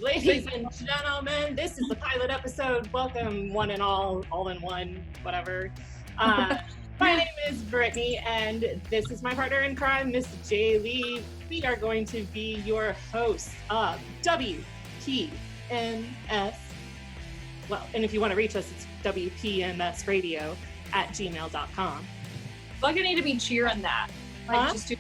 Ladies and gentlemen, this is the pilot episode. Welcome, one and all in one, whatever. My name is Brittany, and this is my partner in crime, Miss Jaylee. We are going to be your hosts of WPMS. Well, and if you want to reach us, it's WPMSradio@gmail.com. I feel like I need to be cheering that. I feel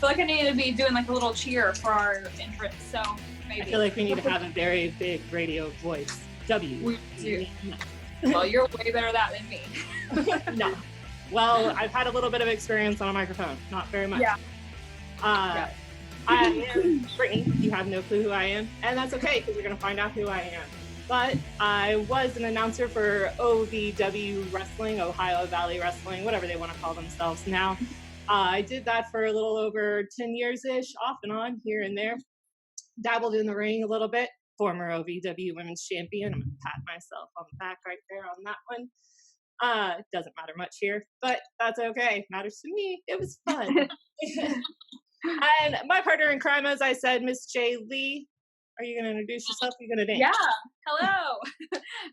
like I need to be doing like a little cheer for our entrance. So maybe. I feel like we need to have a very big radio voice. We do. Well, you're way better at that than me. No. Well, I've had a little bit of experience on a microphone. Not very much. Yeah. I am Brittany. You have no clue who I am. And that's okay, because you're going to find out who I am. But I was an announcer for OVW Wrestling, Ohio Valley Wrestling, whatever they want to call themselves now. I did that for a little over 10 years-ish, off and on, here and there. Dabbled in the ring a little bit. Former OVW Women's Champion. I'm going to pat myself on the back right there on that one. Doesn't matter much here, but that's okay. Matters to me. It was fun. And my partner in crime, as I said, Miss Jaylee. Are you going to introduce yourself? Are you going to dance? Yeah. Hello.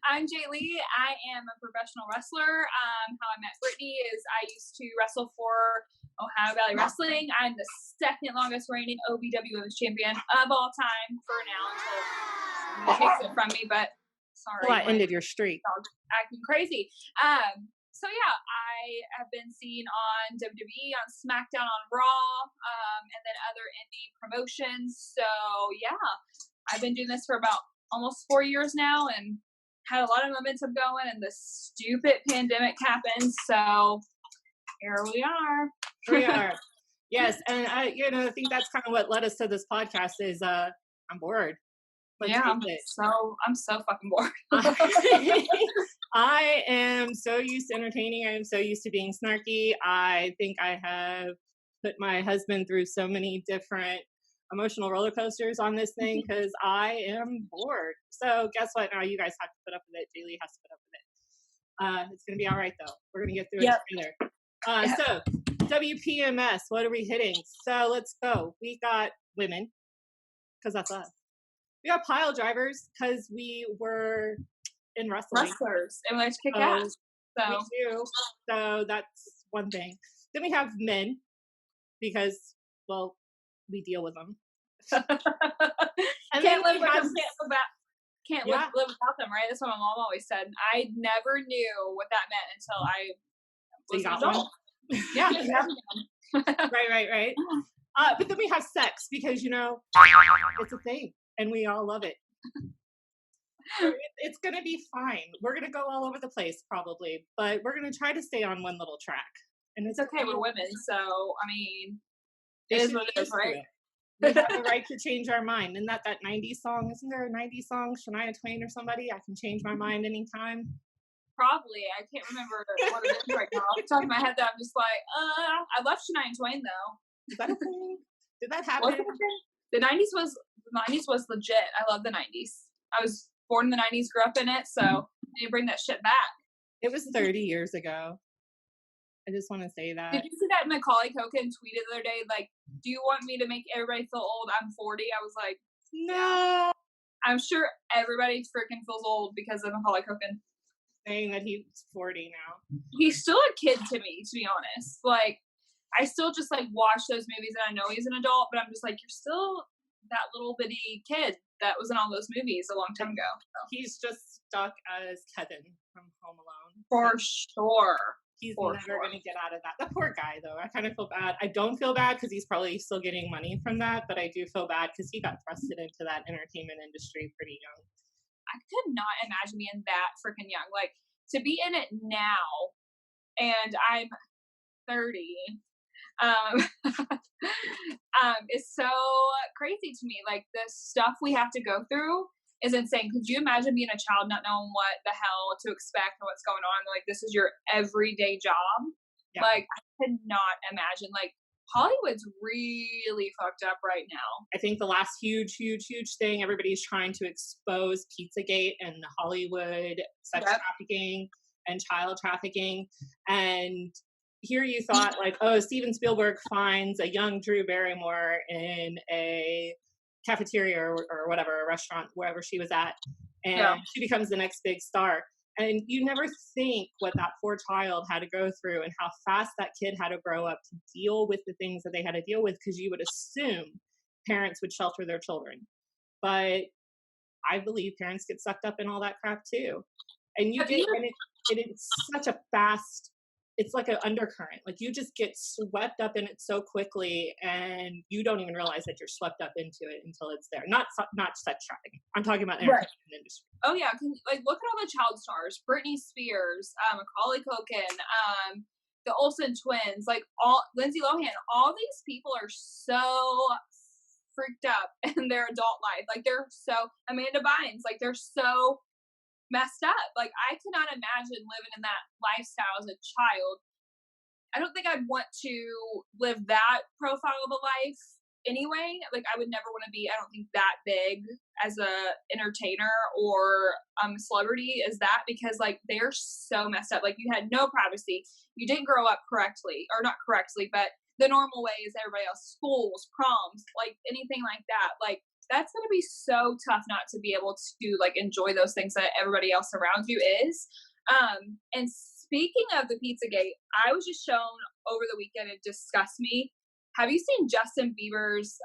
I'm Jaylee. I am a professional wrestler. How I met Brittany is I used to wrestle for Ohio Valley Wrestling. I'm the second longest reigning OVW Women's Champion of all time for now until someone takes it from me, but sorry. Well, I ended your streak. Acting crazy. So yeah, I have been seen on WWE, on SmackDown, on Raw, and then other indie promotions. So yeah, I've been doing this for about almost 4 years now and had a lot of momentum going, and this stupid pandemic happened. So here we are. We are. Yes. And I think that's kind of what led us to this podcast is I'm bored. I'm so fucking bored. I am so used to entertaining. I am so used to being snarky. I think I have put my husband through so many different emotional roller coasters on this thing because I am bored. So guess what? Now you guys have to put up with it. Jaylee has to put up with it. It's going to be all right, though. We're going to get through it together. So WPMS, what are we hitting? So let's go. We got women because that's us. We got Piledrivers because we were in wrestling. Wrestlers. And we like to kick ass. So. We do. So that's one thing. Then we have men because, well, we deal with them. Can't live without them, right? That's what my mom always said. I never knew what that meant until I was an adult. Yeah. Right. But then we have sex because, it's a thing. And we all love it. It's going to be fine. We're going to go all over the place probably, but we're going to try to stay on one little track. And it's okay. We're women, so, I mean, it is what it is, right? We have the right to change our mind. Isn't that 90s song? Isn't there a 90s song, Shania Twain or somebody? I can change my mind anytime. Probably. I can't remember what it is right now. Off the top of my head, I'm just like, I love Shania Twain, though. Is that a thing? Did that happen? The 90s was legit. I love the 90s. I was born in the 90s, grew up in it, so I need to bring that shit back. It was 30 years ago. I just want to say that. Did you see that Macaulay Culkin tweeted the other day, like, do you want me to make everybody feel old? I'm 40. I was like, no. I'm sure everybody freaking feels old because of Macaulay Culkin. Saying that he's 40 now. He's still a kid to me, to be honest. Like, I still just, like, watch those movies and I know he's an adult, but I'm just like, you're still that little bitty kid that was in all those movies a long time ago. So. He's just stuck as Kevin from Home Alone. For sure. He's never going to get out of that. The poor guy, though. I kind of feel bad. I don't feel bad because he's probably still getting money from that, but I do feel bad because he got thrusted into that entertainment industry pretty young. I could not imagine being that freaking young. Like, to be in it now, and I'm 30, it's so crazy to me. Like, the stuff we have to go through is insane. Could you imagine being a child not knowing what the hell to expect and what's going on? Like, this is your everyday job. Yeah. Like, I could not imagine. Like, Hollywood's really fucked up right now. I think the last huge thing, everybody's trying to expose Pizzagate and Hollywood sex trafficking and child trafficking. And here you thought, like, oh, Steven Spielberg finds a young Drew Barrymore in a cafeteria or whatever, a restaurant, wherever she was at, and she becomes the next big star. And you never think what that poor child had to go through and how fast that kid had to grow up to deal with the things that they had to deal with, because you would assume parents would shelter their children. But I believe parents get sucked up in all that crap too. And it's such a fast, it's like an undercurrent. Like, you just get swept up in it so quickly, and you don't even realize that you're swept up into it until it's there. Not sex trafficking. I'm talking about the entertainment industry. Oh yeah, like look at all the child stars: Britney Spears, Macaulay Culkin, the Olsen twins, like all Lindsay Lohan. All these people are so freaked up in their adult life. Like, they're so Amanda Bynes. Like, they're so messed up. Like, I could not imagine living in that lifestyle as a child. I don't think I'd want to live that profile of a life anyway. Like, I would never want to be, I don't think, that big as a entertainer or celebrity as that, because like, they're so messed up. Like, you had no privacy. You didn't grow up correctly, or not correctly, but the normal way is everybody else, schools, proms, like anything like that. Like, that's going to be so tough not to be able to like enjoy those things that everybody else around you is. And speaking of the Pizzagate, I was just shown over the weekend, it disgusts me. Have you seen Justin Bieber's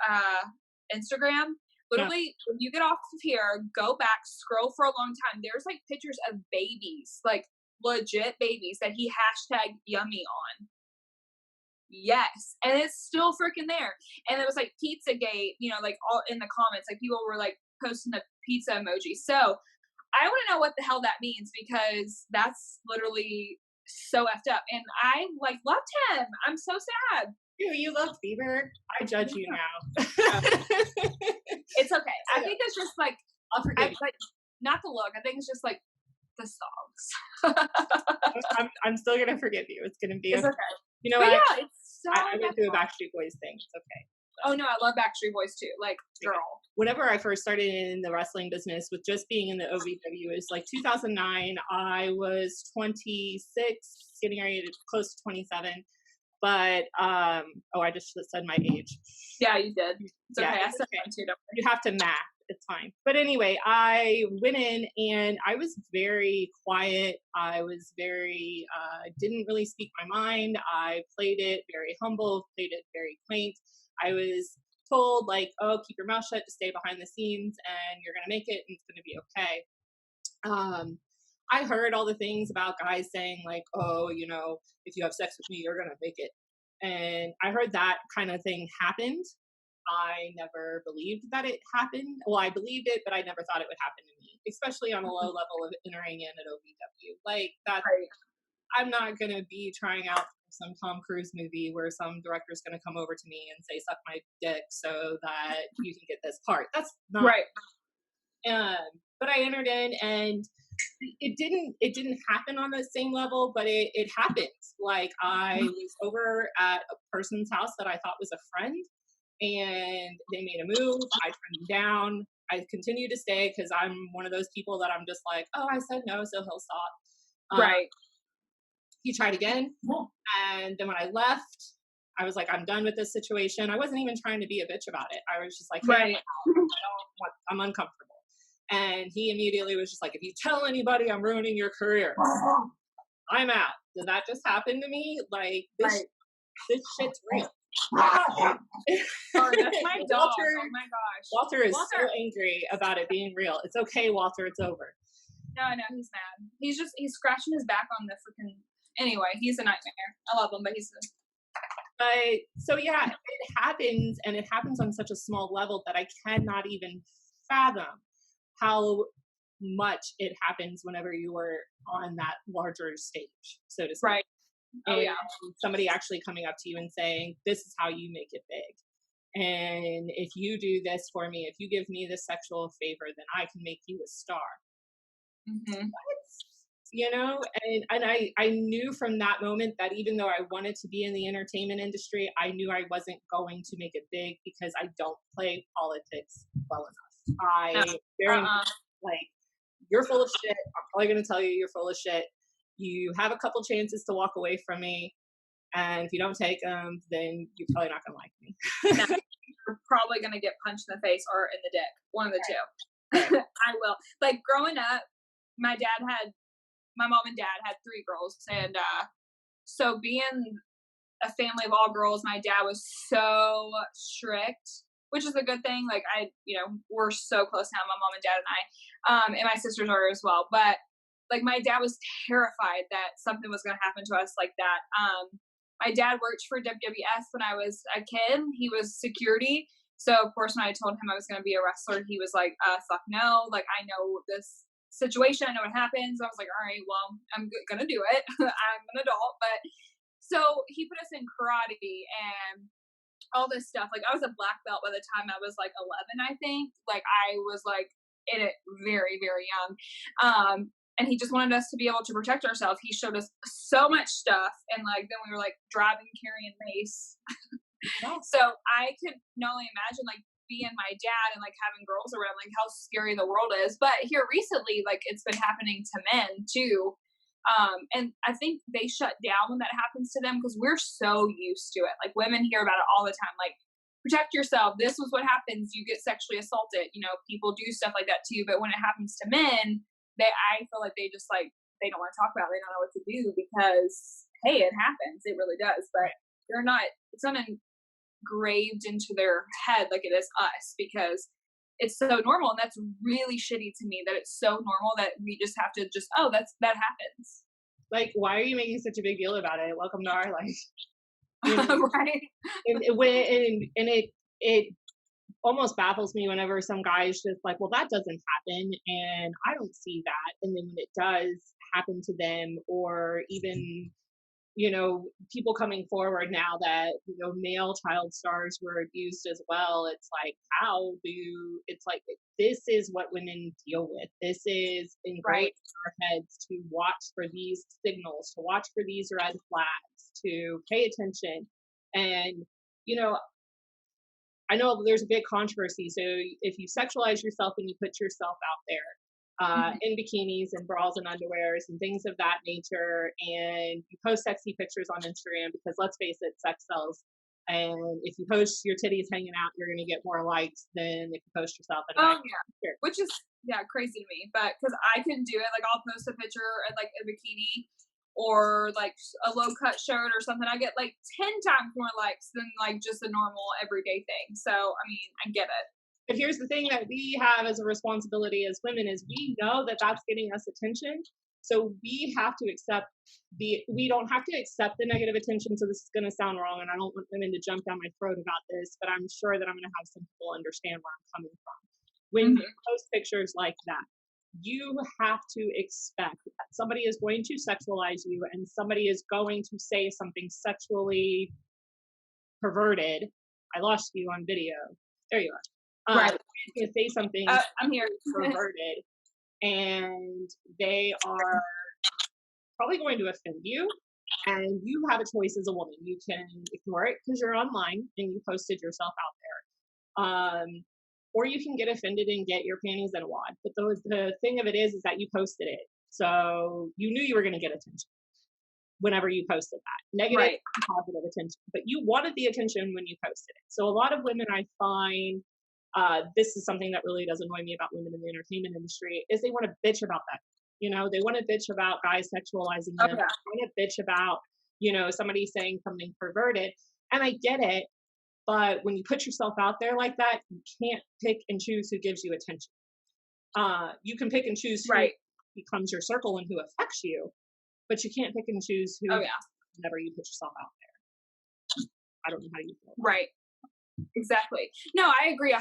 Instagram? Literally, when you get off of here, go back, scroll for a long time. There's like pictures of babies, like legit babies that he hashtag yummy on. Yes, and it's still freaking there. And it was like Pizzagate, you know, like all in the comments, like people were like posting the pizza emoji. So I want to know what the hell that means, because that's literally so effed up. And I like loved him. I'm so sad. You love Bieber? I judge you now. It's okay. I think it's just like, I'll forgive you. like, not the look. I think it's just like the songs. I'm still gonna forgive you. It's gonna be okay. You know but what? Yeah, it's so. I went through a Backstreet Boys thing. It's okay. Oh no, I love Backstreet Boys too. Like, girl. Whenever I first started in the wrestling business, with just being in the OVW, it was like 2009. I was 26, getting ready to close to 27. But I just said my age. Yeah, you did. It's okay. I said mine too. Don't worry. You have to math. It's fine. But anyway, I went in and I was very quiet. I was very, didn't really speak my mind. I played it very humble, played it very quaint. I was told like, oh, keep your mouth shut, to stay behind the scenes, and you're going to make it, and it's going to be okay. I heard all the things about guys saying like, oh, you know, if you have sex with me, you're going to make it. And I heard that kind of thing happened. I never believed that it happened. Well, I believed it, but I never thought it would happen to me, especially on a low level of entering in at OVW. Like that, right. I'm not going to be trying out some Tom Cruise movie where some director's going to come over to me and say, suck my dick so that you can get this part. That's not right. But I entered in, and it didn't happen on the same level, but it happened. Like, I was over at a person's house that I thought was a friend, and they made a move. I turned them down. I continued to stay because I'm one of those people that I'm just like, oh, I said no, so he'll stop. Right. He tried again. And then when I left, I was like, I'm done with this situation. I wasn't even trying to be a bitch about it. I was just like, hey, right. I'm uncomfortable. And he immediately was just like, if you tell anybody, I'm ruining your career. I'm out. Did that just happen to me? Like, this shit's real. Oh, that's my dog. Walter, oh my gosh. Walter is so angry about it being real. It's okay, Walter. It's over. No, he's mad. He's scratching his back on the freaking. Anyway, he's a nightmare. I love him, but he's. So yeah, it happens, and it happens on such a small level that I cannot even fathom how much it happens whenever you are on that larger stage, so to speak. Right. Oh, and yeah. Somebody actually coming up to you and saying, this is how you make it big. And if you do this for me, if you give me this sexual favor, then I can make you a star. Mm-hmm. You know, and I knew from that moment that even though I wanted to be in the entertainment industry, I knew I wasn't going to make it big because I don't play politics well enough. Like, you're full of shit. I'm probably going to tell you you're full of shit. You have a couple chances to walk away from me. And if you don't take them, then you're probably not going to like me. you're probably going to get punched in the face or in the dick. One of the two. I will. Like, growing up, my mom and dad had 3 girls. And so being a family of all girls, my dad was so strict, which is a good thing. Like, we're so close now, my mom and dad and I, and my sisters are as well. But like, my dad was terrified that something was going to happen to us like that. My dad worked for WPMS when I was a kid. He was security. So of course, when I told him I was going to be a wrestler, he was like, fuck no. Like, I know this situation. I know what happens. I was like, all right, well, I'm going to do it. I'm an adult. But so he put us in karate and all this stuff. Like, I was a black belt by the time I was like 11, I think. Like, I was like in it very, very young. And he just wanted us to be able to protect ourselves. He showed us so much stuff. And like, then we were like driving, carrying mace. So I could not only imagine like being my dad and like having girls around, like how scary the world is. But here recently, like, it's been happening to men too. And I think they shut down when that happens to them because we're so used to it. Like, women hear about it all the time. Like, protect yourself. This was what happens. You get sexually assaulted. You know, people do stuff like that too. But when it happens to men, I feel like they just like, they don't want to talk about it. They don't know what to do because, hey, it happens. It really does. But it's not engraved into their head like it is us because it's so normal. And that's really shitty to me that it's so normal that we just have to that happens. Like, why are you making such a big deal about it? Welcome to our life. You know? Right. And it almost baffles me whenever some guy's just like, well, that doesn't happen and I don't see that. And then when it does happen to them, or even, people coming forward now that, male child stars were abused as well. It's like, it's like, this is what women deal with. This is engraved in our heads to watch for these signals, to watch for these red flags, to pay attention. And, I know there's a big controversy. So if you sexualize yourself and you put yourself out there in bikinis and bras and underwears and things of that nature, and you post sexy pictures on Instagram, because let's face it, sex sells. And if you post your titties hanging out, you're going to get more likes than if you post yourself in a picture. Which is crazy to me. But because I can do it, like I'll post a picture in like a bikini or like a low cut shirt or something, I get like 10 times more likes than like just a normal everyday thing. So, I mean, I get it. But here's the thing that we have as a responsibility as women is we know that that's getting us attention. So we have to accept we don't have to accept the negative attention. So this is going to sound wrong and I don't want women to jump down my throat about this, but I'm sure that I'm going to have some people understand where I'm coming from. When you post pictures like that, you have to expect that somebody is going to sexualize you and somebody is going to say something sexually perverted. I lost you on video. There you are. Right. Somebody's going to say something I'm here. perverted, and they are probably going to offend you. And you have a choice as a woman. You can ignore it because you're online and you posted yourself out there. Or you can get offended and get your panties in a wad. But the thing of it is that you posted it. So you knew you were going to get attention whenever you posted that. Negative and positive attention. But you wanted the attention when you posted it. So a lot of women, I find, this is something that really does annoy me about women in the entertainment industry, is they want to bitch about that. They want to bitch about guys sexualizing them. They want to bitch about, somebody saying something perverted. And I get it. But when you put yourself out there like that, you can't pick and choose who gives you attention. You can pick and choose who becomes your circle and who affects you, but you can't pick and choose who whenever you put yourself out there. I don't know how you feel. Right. Exactly. No, I agree 100%.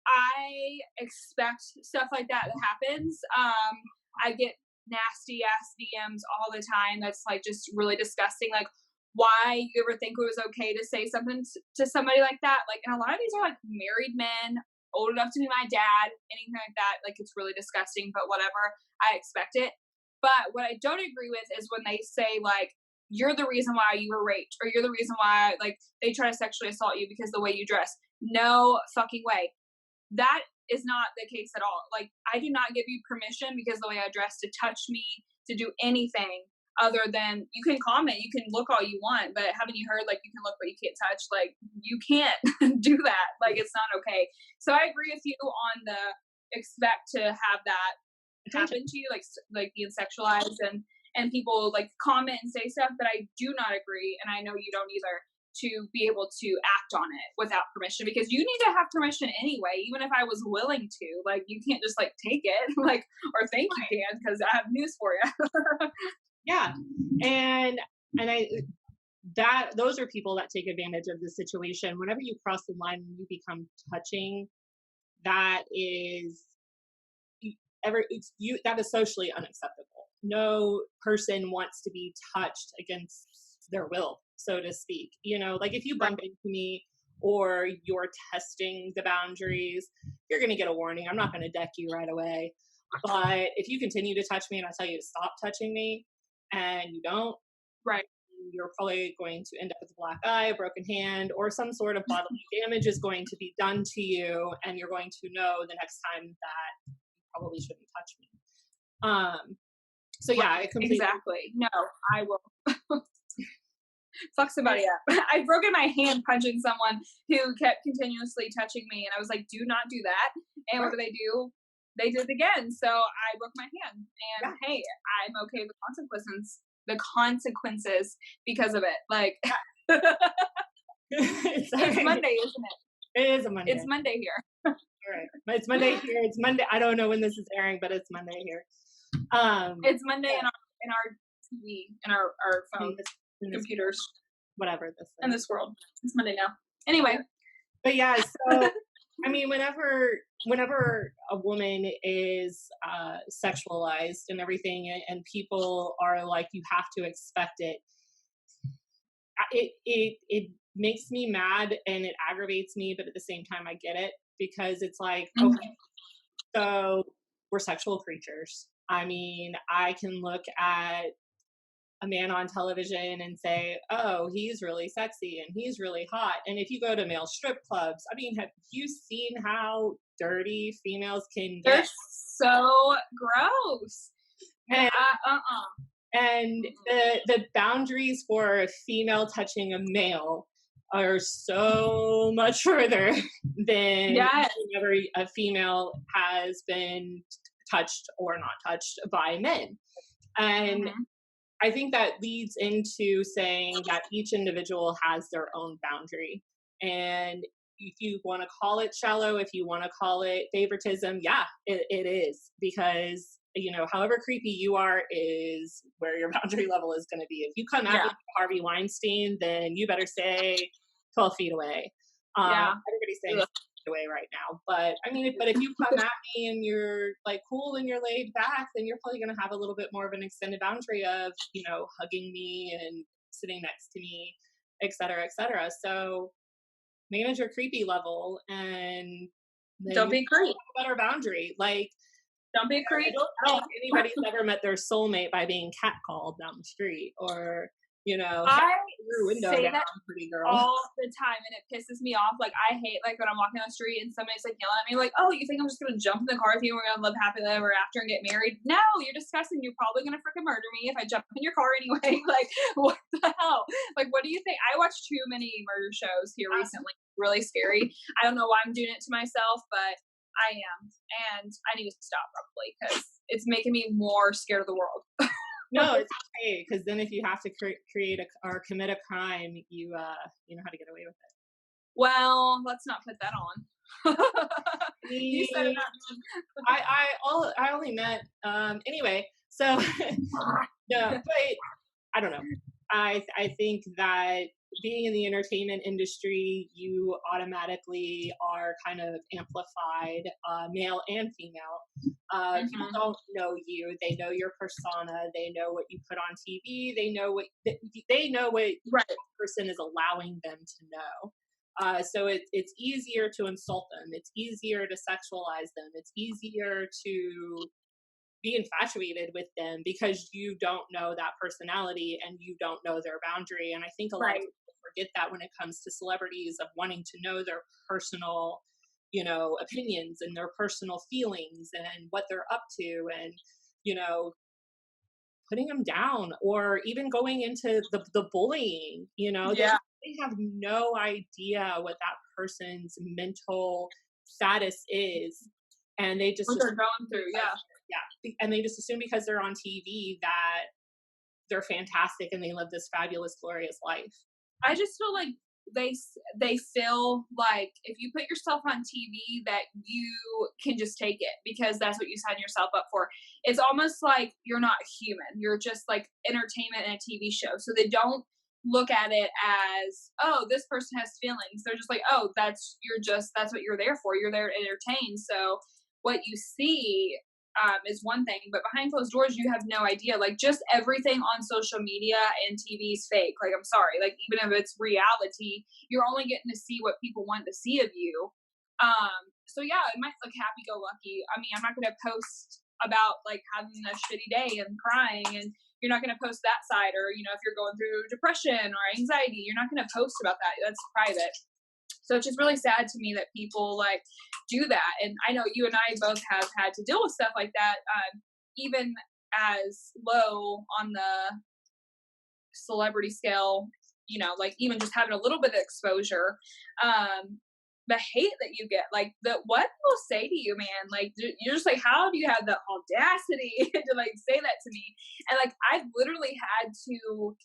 I expect stuff like that happens. I get nasty ass DMs all the time that's like just really disgusting. Like, why you ever think it was okay to say something to somebody like that? Like, and a lot of these are like married men, old enough to be my dad, anything like that. Like, it's really disgusting, but whatever. I expect it. But what I don't agree with is when they say like, you're the reason why you were raped, or you're the reason why like they try to sexually assault you because the way you dress. No fucking way. That is not the case at all. Like, I do not give you permission because the way I dress to touch me, to do anything. other than you can comment, you can look all you want, but haven't you heard, like, you can look but you can't touch? Like, you can't do that. Like, it's not okay. So I agree with you on the expect to have that happen to you, like being sexualized and people like comment and say stuff, but I do not agree, and I know you don't either, to be able to act on it without permission, because you need to have permission anyway, even if I was willing to. Like, you can't just like take it, like, or think you can, because I have news for you. Yeah. And those are people that take advantage of the situation. Whenever you cross the line and you become touching, that is that is socially unacceptable. No person wants to be touched against their will, so to speak. Like, if you bump into me or you're testing the boundaries, you're going to get a warning. I'm not going to deck you right away. But if you continue to touch me and I tell you to stop touching me and you don't, right, you're probably going to end up with a black eye, a broken hand, or some sort of bodily damage is going to be done to you, and you're going to know the next time that you probably shouldn't touch me. So yeah, I completely exactly. No, I will fuck somebody up. I've broken my hand punching someone who kept continuously touching me, and I was like, do not do that. And what do? They did it again. So I broke my hand, and hey, I'm okay with the consequences because of it. Like, it's Monday, isn't it? It is a Monday. It's Monday here. All right. It's Monday here. It's Monday. I don't know when this is airing, but it's Monday here. It's Monday in our TV, in our phone, computers, whatever this is. In this world. It's Monday now. Anyway. But yeah, so I mean, whenever a woman is sexualized and everything, and people are like, you have to expect it, it makes me mad and it aggravates me, but at the same time I get it, because it's like, okay, so we're sexual creatures. I mean, I can look at a man on television and say, oh, he's really sexy and he's really hot. And if you go to male strip clubs, I mean, have you seen how dirty females can get? They're so gross. And, and the boundaries for a female touching a male are so much further than whenever a female has been touched or not touched by men. And I think that leads into saying that each individual has their own boundary. And if you want to call it shallow, if you want to call it favoritism, yeah, it is. Because, however creepy you are is where your boundary level is going to be. If you come at me Harvey Weinstein, then you better stay 12 feet away. Everybody's saying away right now, but I mean, if you come at me and you're like cool and you're laid back, then you're probably going to have a little bit more of an extended boundary of hugging me and sitting next to me, etc., etc. So manage your creepy level, and don't be creepy. A better boundary. Like, don't be creepy. I don't think anybody's ever met their soulmate by being catcalled down the street, or I say that pretty girl, all the time, and it pisses me off. Like, I hate, like, when I'm walking down the street and somebody's like yelling at me, like, oh, you think I'm just gonna jump in the car with you and we're gonna live happily ever after and get married? No, you're disgusting. You're probably gonna freaking murder me if I jump in your car anyway. Like, what the hell? Like, what do you think? I watched too many murder shows here recently. Really scary. I don't know why I'm doing it to myself, but I am, and I need to stop probably, because it's making me more scared of the world. No, it's okay, because then if you have to create or commit a crime, you know how to get away with it. Well, let's not put that on. You said it. I only meant anyway. So no, but I don't know. I think that being in the entertainment industry, you automatically are kind of amplified, male and female. People don't know you; they know your persona. They know what you put on TV. They know what the person is allowing them to know. So it's easier to insult them. It's easier to sexualize them. It's easier to be infatuated with them because you don't know that personality and you don't know their boundary. And I think a lot of people forget that when it comes to celebrities, of wanting to know their personal, opinions and their personal feelings and what they're up to, and, putting them down, or even going into the bullying, you know, Yeah. they have no idea what that person's mental status is. And they just What they're going through. Yeah. yeah, and they just assume because they're on TV that they're fantastic and they live this fabulous, glorious life. I just feel like they feel like if you put yourself on TV that you can just take it because that's what you sign yourself up for. It's almost like you're not human. You're just like entertainment in a TV show. So they don't look at it as, oh, this person has feelings. They're just like, oh, that's what you're there for. You're there to entertain. So what you see is one thing, but behind closed doors, you have no idea. Like, just everything on social media and TV is fake. Like, I'm sorry. Like, even if it's reality, you're only getting to see what people want to see of you. So yeah, it might look happy go lucky. I mean, I'm not going to post about like having a shitty day and crying, and you're not going to post that side. Or, you know, if you're going through depression or anxiety, you're not going to post about that. That's private. So it's just really sad to me that people like do that. And I know you and I both have had to deal with stuff like that, even as low on the celebrity scale, you know, like even just having a little bit of exposure. The hate that you get, like what people say to you, man, like you're just like, how do you have the audacity to like say that to me? And like I've literally had to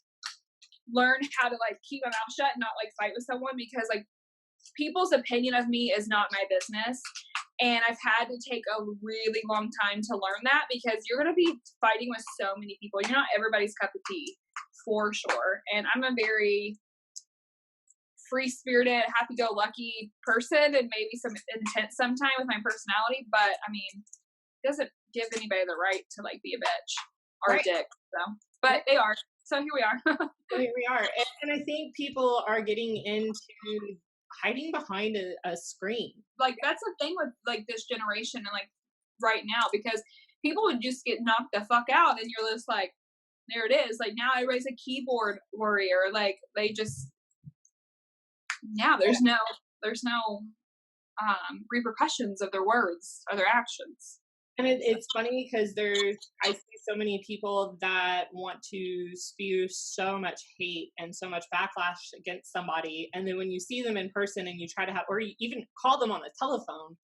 learn how to like keep my mouth shut and not like fight with someone, because like people's opinion of me is not my business. And I've had to take a really long time to learn that, because you're going to be fighting with so many people. You're not everybody's cup of tea, for sure. And I'm a very free-spirited, happy-go-lucky person, and maybe some intense sometimes with my personality. But I mean, it doesn't give anybody the right to like be a bitch or a dick. So, but they are. So here we are. Here we are. And I think people are getting into hiding behind a screen. Like that's the thing with like this generation and like right now, because people would just get knocked the fuck out, and you're just like, there it is. Like now everybody's a keyboard warrior. Like they just, yeah, there's no repercussions of their words or their actions. And it's funny because I see so many people that want to spew so much hate and so much backlash against somebody, and then when you see them in person and you try to have, or you even call them on the telephone,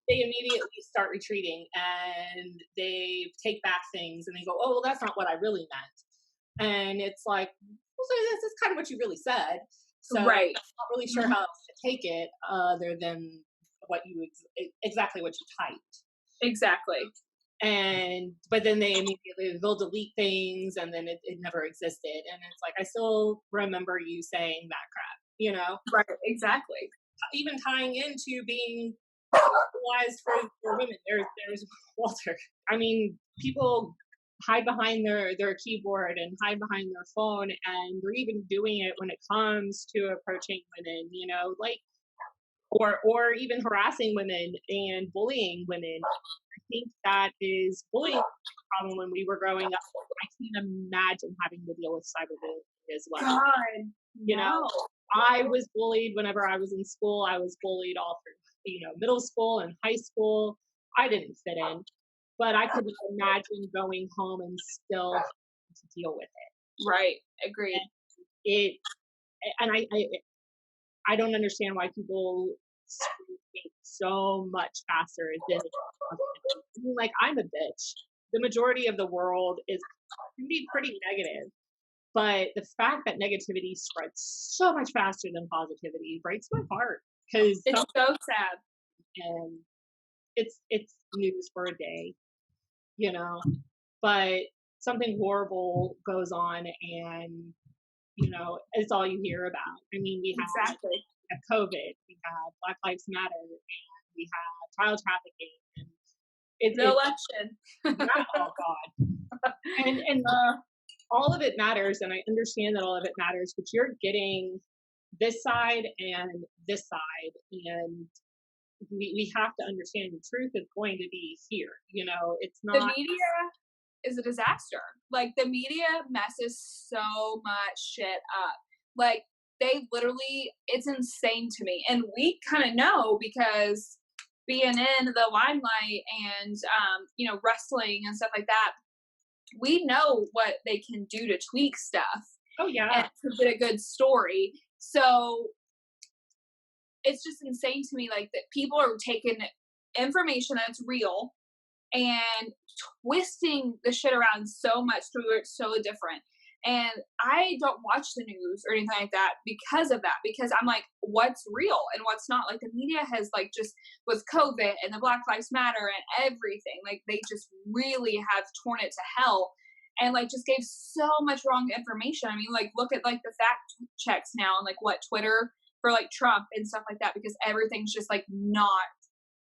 they immediately start retreating and they take back things and they go, oh, well, that's not what I really meant. And it's like, well, so this is kind of what you really said. So right. I'm not really sure how else to take it other than what you exactly what you typed. Exactly. But then they'll delete things, and then it never existed. And it's like, I still remember you saying that crap, you know? Right. Exactly. Even tying into being sexualized for women. There's Walter. I mean, people hide behind their keyboard and hide behind their phone, and they're even doing it when it comes to approaching women, you know, like, or even harassing women and bullying women. I think that is bullying problem when we were growing up. I can't imagine having to deal with cyberbullying as well. God, you know, I was bullied whenever I was in school. I was bullied all through, you know, middle school and high school. I didn't fit in, but I couldn't imagine going home and still having to deal with it. Right. Agreed. And I don't understand why people speak so much faster than like, I'm a bitch. The majority of the world can be pretty negative, but the fact that negativity spreads so much faster than positivity breaks my heart, because it's so sad. And it's news for a day, you know, but something horrible goes on, and you know, it's all you hear about. I mean, we have COVID, we have Black Lives Matter, and we have child trafficking, and the election. Oh God. And all of it matters, and I understand that all of it matters, but you're getting this side and this side, and we have to understand the truth is going to be here. You know, it's not. The media is a disaster. Like, the media messes so much shit up. Like, they literally, it's insane to me. And we kind of know, because being in the limelight and, you know, wrestling and stuff like that, we know what they can do to tweak stuff Oh yeah. and to get a good story. So it's just insane to me, like, that people are taking information that's real and twisting the shit around so much to where it's so different. And I don't watch the news or anything like that because of that, because I'm like, what's real and what's not? Like, the media has, like, just with COVID and the Black Lives Matter and everything, like, they just really have torn it to hell and, like, just gave so much wrong information. I mean, like, look at, like, the fact checks now and, like, what, Twitter for, like, Trump and stuff like that, because everything's just, like, not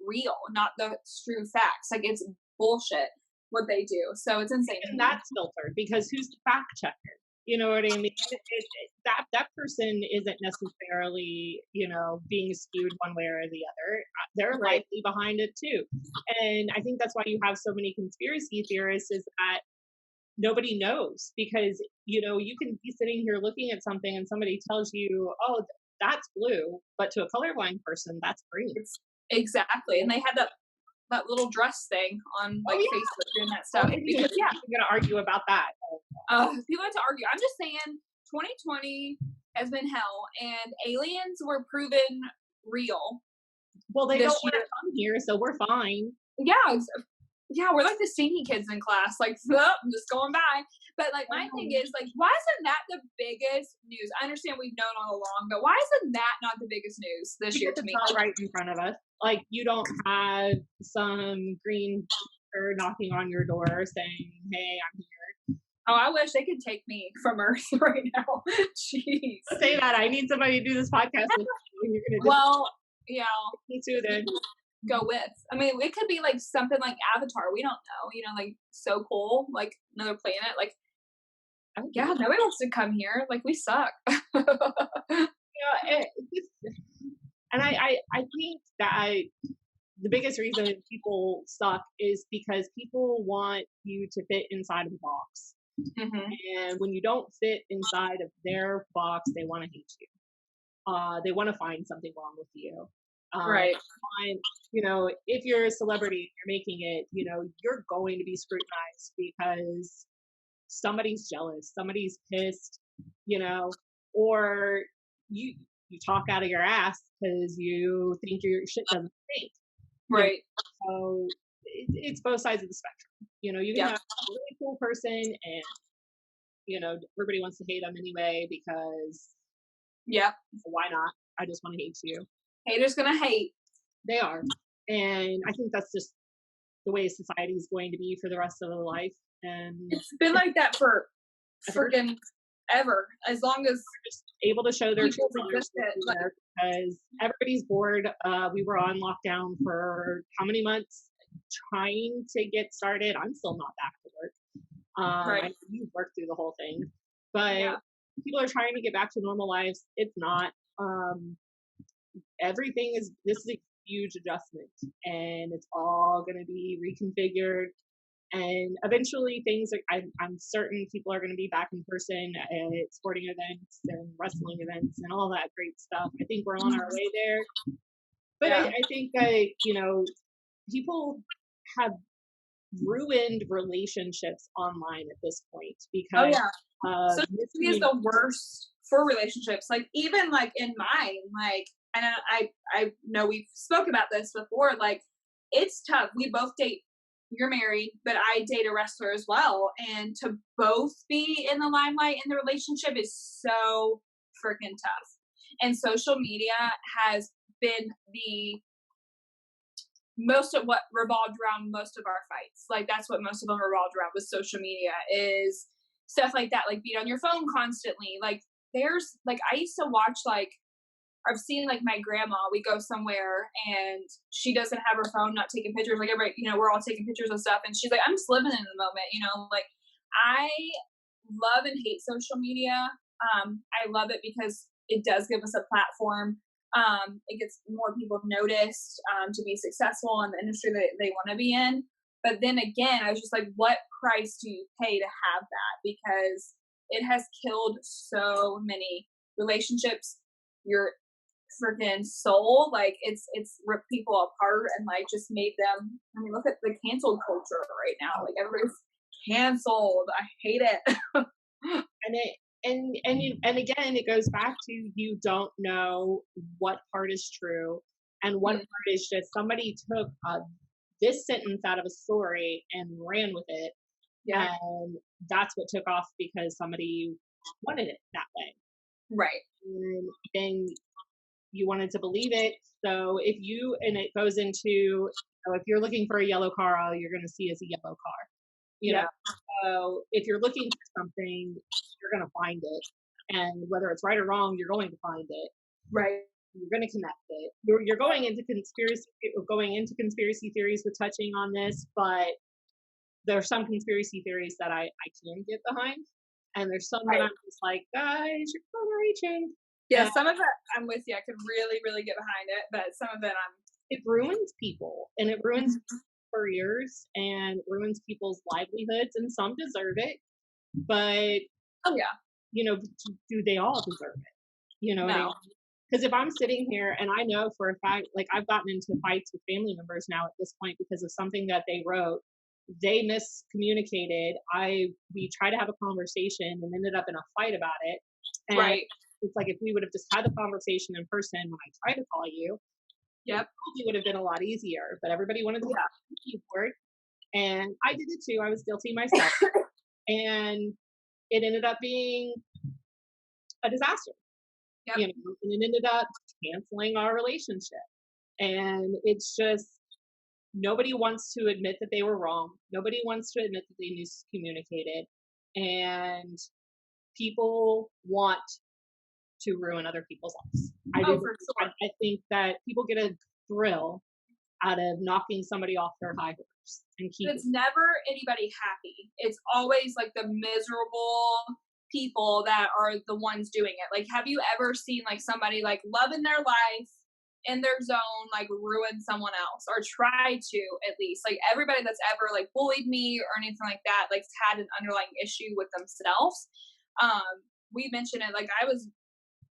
real, not the true facts. Like, it's bullshit what they do. So it's insane. And that's filtered because who's the fact checker? You know what I mean? That person isn't necessarily, you know, being skewed one way or the other. They're Right. likely behind it too. And I think that's why you have so many conspiracy theorists, is that nobody knows, because, you know, you can be sitting here looking at something and somebody tells you, oh, that's blue, but to a colorblind person, that's green. Exactly. And they had that little dress thing on, like, Facebook doing that stuff. Oh, Because yeah, we're gonna argue about that. people like to argue. I'm just saying 2020 has been hell and aliens were proven real. Well, they this don't want to year. come here, so we're fine. Yeah, we're like the stinky kids in class, like, I'm just going by. But, like, my thing is, like, why isn't that the biggest news? I understand we've known all along, but why isn't that not the biggest news this year to It's me? not right in front of us. Like, you don't have some green or knocking on your door saying, "Hey, I'm here." Oh, I wish they could take me from Earth right now. Jeez. Say that. I need somebody to do this podcast with me. You're gonna Well, yeah, me too then. go with. I mean, it could be like something like Avatar. We don't know. You know, like, so cool, like another planet. Like, yeah, nobody wants to come here. Like, we suck. Yeah, and I think that the biggest reason people suck is because people want you to fit inside of a box. And when you don't fit inside of their box, they want to hate you. They want to find something wrong with you. Right. You know, if you're a celebrity and you're making it, you know, you're going to be scrutinized because somebody's jealous, somebody's pissed, you know, or you talk out of your ass because you think your shit doesn't stink. Right. So it's both sides of the spectrum. You know, you can have a really cool person and, you know, everybody wants to hate them anyway because, why not? I just want to hate you. Haters gonna hate. They are. And I think that's just the way society is going to be for the rest of their life. And it's been like that for freaking ever. As long as they're just able to show their true colors, like, because everybody's bored. We were on lockdown for how many months trying to get started. I'm still not back to work. Right. I know you've worked through the whole thing, but people are trying to get back to normal lives. It's not. This is a huge adjustment, and it's all going to be reconfigured. And eventually I'm certain people are going to be back in person at sporting events and wrestling events and all that great stuff. I think we're on our way there. But I think that, you know, people have ruined relationships online at this point because social media is the worst for relationships. Like, even like in mine, like, and I know we've spoke about this before, like, it's tough. We both date. You're married, but I date a wrestler as well. And to both be in the limelight in the relationship is so freaking tough. And social media has been the most of what revolved around most of our fights. Like, that's what most of them revolved around, with social media, is stuff like that, like being on your phone constantly. Like, there's, like, I used to watch, like, I've seen, like, my grandma, we go somewhere and she doesn't have her phone, not taking pictures. Like, everybody, you know, we're all taking pictures and stuff. And she's like, I'm just living in the moment, you know? Like, I love and hate social media. I love it because it does give us a platform. It gets more people noticed to be successful in the industry that they want to be in. But then again, I was just like, what price do you pay to have that? Because it has killed so many relationships. Your freaking soul, like, it's ripped people apart and, like, just made them. I mean, look at the cancel culture right now. Like, everybody's canceled. I hate it. And it and again, it goes back to, you don't know what part is true and what part is just somebody took this sentence out of a story and ran with it, Yeah. and that's what took off because somebody wanted it that way. Right. And then you wanted to believe it. So if you, and it goes into, so if you're looking for a yellow car, all you're going to see is a yellow car. You know, so if you're looking for something, you're going to find it. And whether it's right or wrong, you're going to find it. Right. You're going to connect it. You're going into conspiracy theories with touching on this, but there are some conspiracy theories that I can get behind. And there's some that I'm just like, guys, you're overreaching. Yeah, some of it I'm with you. I could really, really get behind it, but some of it it ruins people, and it ruins careers, and it ruins people's livelihoods, and some deserve it. But oh yeah, you know, do they all deserve it? You know, no. Because if I'm sitting here and I know for a fact, like I've gotten into fights with family members now at this point because of something that they wrote. They miscommunicated. We tried to have a conversation and ended up in a fight about it. And right. it's like if we would have just had the conversation in person when I tried to call you, yep, it probably would have been a lot easier. But everybody wanted to talk on the keyboard, and I did it too. I was guilty myself, and it ended up being a disaster. Yep. You know, and it ended up canceling our relationship. And it's just, nobody wants to admit that they were wrong. Nobody wants to admit that they miscommunicated. And people want to ruin other people's lives. For sure. I think that people get a thrill out of knocking somebody off their high horse. And it's never anybody happy. It's always like the miserable people that are the ones doing it. Like, have you ever seen like somebody like loving their life in their zone, like ruin someone else, or try to at least? Like, everybody that's ever like bullied me or anything like that, like had an underlying issue with themselves. We mentioned it, like I was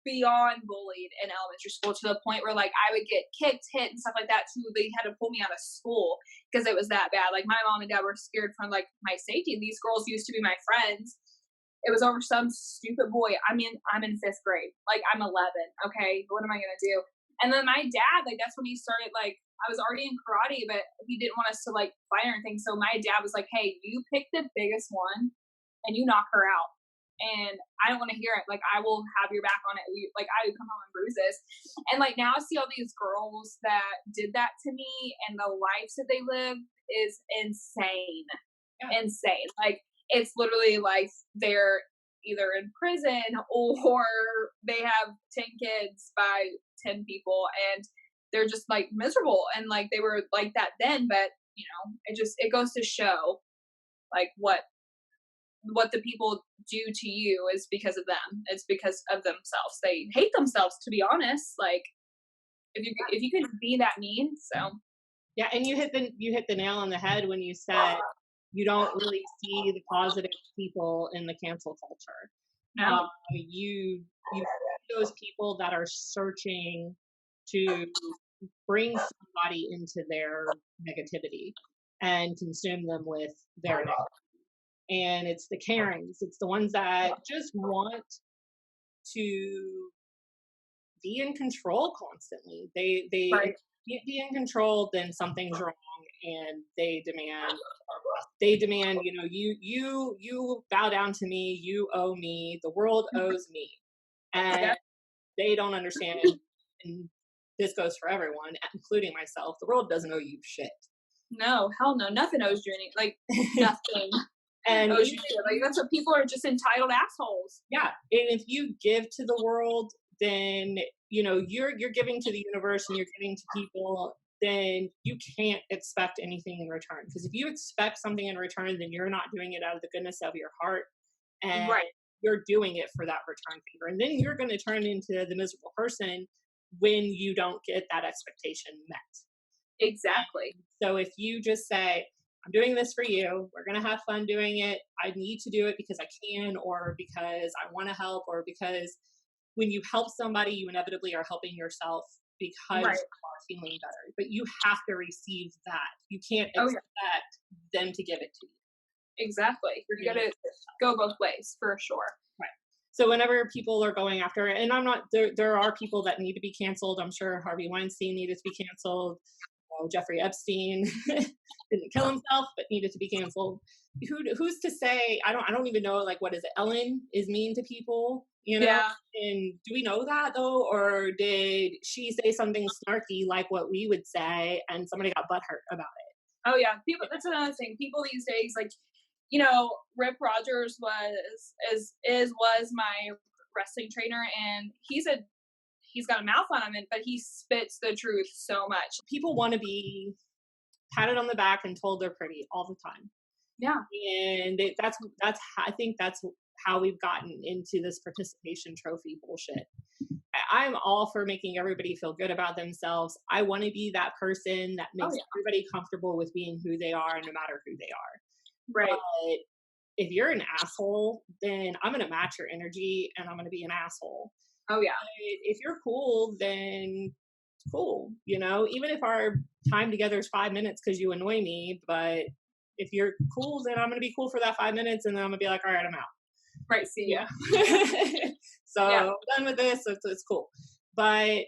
beyond bullied in elementary school to the point where like I would get kicked, hit, and stuff like that too. They had to pull me out of school because it was that bad. Like, my mom and dad were scared for like my safety. These girls used to be my friends. It was over some stupid boy. I mean, I'm in 5th grade. Like, I'm 11. Okay, what am I gonna do? And then my dad, like, that's when he started, like, I was already in karate, but he didn't want us to like fight or anything. So my dad was like, hey, you pick the biggest one and you knock her out. And I don't want to hear it. Like, I will have your back on it. Like, I would come home in bruises. And like, now I see all these girls that did that to me, and the lives that they live is insane. Yeah. Insane. Like, it's literally like they're either in prison or they have 10 kids by 10 people, and they're just like miserable. And like, they were like that then, but you know, it goes to show like what the people do to you is because of them. It's because of themselves. They hate themselves, to be honest. Like, if you can be that mean. So yeah, and you hit the nail on the head when you said you don't really see the positive people in the cancel culture. No. You see those people that are searching to bring somebody into their negativity and consume them with their negativity. And it's the Karens. It's the ones that just want to be in control constantly. They right. can't be in control, then something's wrong, and they demand. You know, you bow down to me. You owe me. The world owes me, and they don't understand. And this goes for everyone, including myself. The world doesn't owe you shit. No, hell no. Nothing owes you anything. Like, nothing. And like, that's what people are, just entitled assholes. Yeah, and if you give to the world, then you know you're giving to the universe, and you're giving to people. Then you can't expect anything in return. Because if you expect something in return, then you're not doing it out of the goodness of your heart, and you're doing it for that return favor. And then you're going to turn into the miserable person when you don't get that expectation met. Exactly. So if you just say, I'm doing this for you, we're going to have fun doing it, I need to do it because I can, or because I want to help, or because when you help somebody, you inevitably are helping yourself because you are feeling better. But you have to receive that. You can't expect them to give it to you. Exactly. You got to go both ways for sure. Right. So whenever people are going after it, and I'm not, there are people that need to be canceled. I'm sure Harvey Weinstein needed to be canceled. Jeffrey Epstein didn't kill himself, but needed to be canceled. Who's to say? I don't even know. Like, what is it? Ellen is mean to people, you know. Yeah. And do we know that though, or did she say something snarky like what we would say, and somebody got butthurt about it? Oh yeah, people. That's another thing. People these days, like, Rip Rogers was my wrestling trainer, and he's got a mouth on him, but he spits the truth so much. People want to be patted on the back and told they're pretty all the time. Yeah. And I think that's how we've gotten into this participation trophy bullshit. I'm all for making everybody feel good about themselves. I want to be that person that makes everybody comfortable with being who they are, no matter who they are. Right. But if you're an asshole, then I'm going to match your energy and I'm going to be an asshole. Oh yeah. If you're cool, then cool. Even if our time together is 5 minutes because you annoy me, but if you're cool, then I'm going to be cool for that 5 minutes, and then I'm going to be like, all right, I'm out. Right. See ya. So done with this. It's cool. But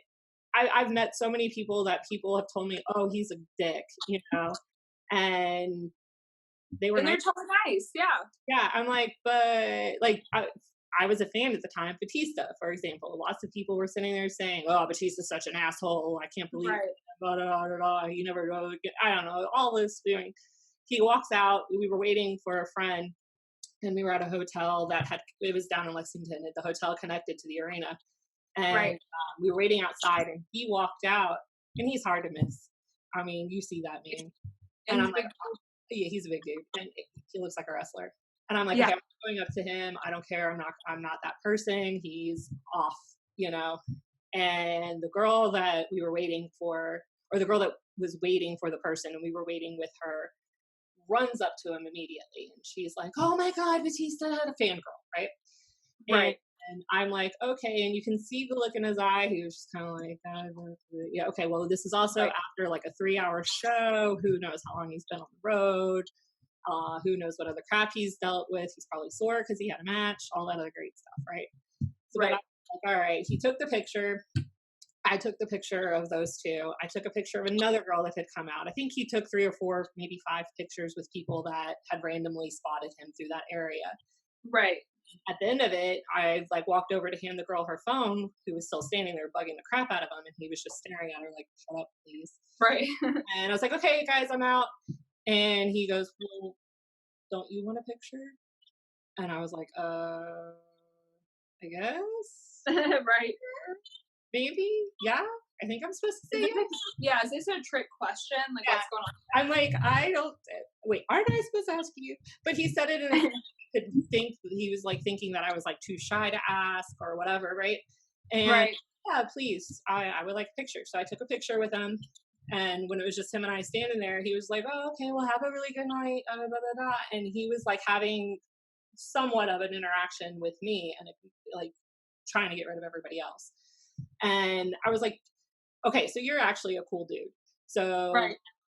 I've met so many people that people have told me, oh, he's a dick, and they were and they're totally nice. Yeah. I'm like, but like, I was a fan at the time. Batista, for example. Lots of people were sitting there saying, oh, Batista's such an asshole. I can't believe it. Blah, blah, blah, blah. You never go. I don't know. All this doing. He walks out. We were waiting for a friend, and we were at a hotel it was down in Lexington. The hotel connected to the arena. And we were waiting outside, and he walked out, and he's hard to miss. I mean, you see that man. And I'm like, oh, yeah, he's a big dude, and he looks like a wrestler. And I'm like, okay, I'm going up to him. I don't care. I'm not that person. He's off, And the girl that we were waiting for, or the girl that was waiting for the person, and we were waiting with her, runs up to him immediately, and she's like, oh my God, Batista, a fangirl, right? And I'm like, okay, and you can see the look in his eye. He was just kind of like, yeah, okay, well, this is also after like a 3-hour show. Who knows how long he's been on the road? Who knows what other crap he's dealt with? He's probably sore because he had a match, all that other great stuff, right? So I'm like, all right, he took the picture. I took the picture of those two. I took a picture of another girl that had come out. I think he took 3 or 4, maybe 5 pictures with people that had randomly spotted him through that area. Right. At the end of it, I walked over to hand the girl her phone, who was still standing there bugging the crap out of him, and he was just staring at her like, shut up, please. Right. And I was like, okay, guys, I'm out. And he goes, well, don't you want a picture? And I was like, I guess. Right. Maybe. Yeah. I think I'm supposed to say yes. Yeah. Is this a trick question? Like, what's going on? I'm like, aren't I supposed to ask you? But he said it in a way you could think he was like thinking that I was like too shy to ask or whatever. Right. And yeah, please, I would like a picture. So I took a picture with him. And when it was just him and I standing there, he was like, oh, okay, well, have a really good night. Blah, blah, blah, blah. And he was like having somewhat of an interaction with me and like trying to get rid of everybody else. And I was like, okay, so you're actually a cool dude. So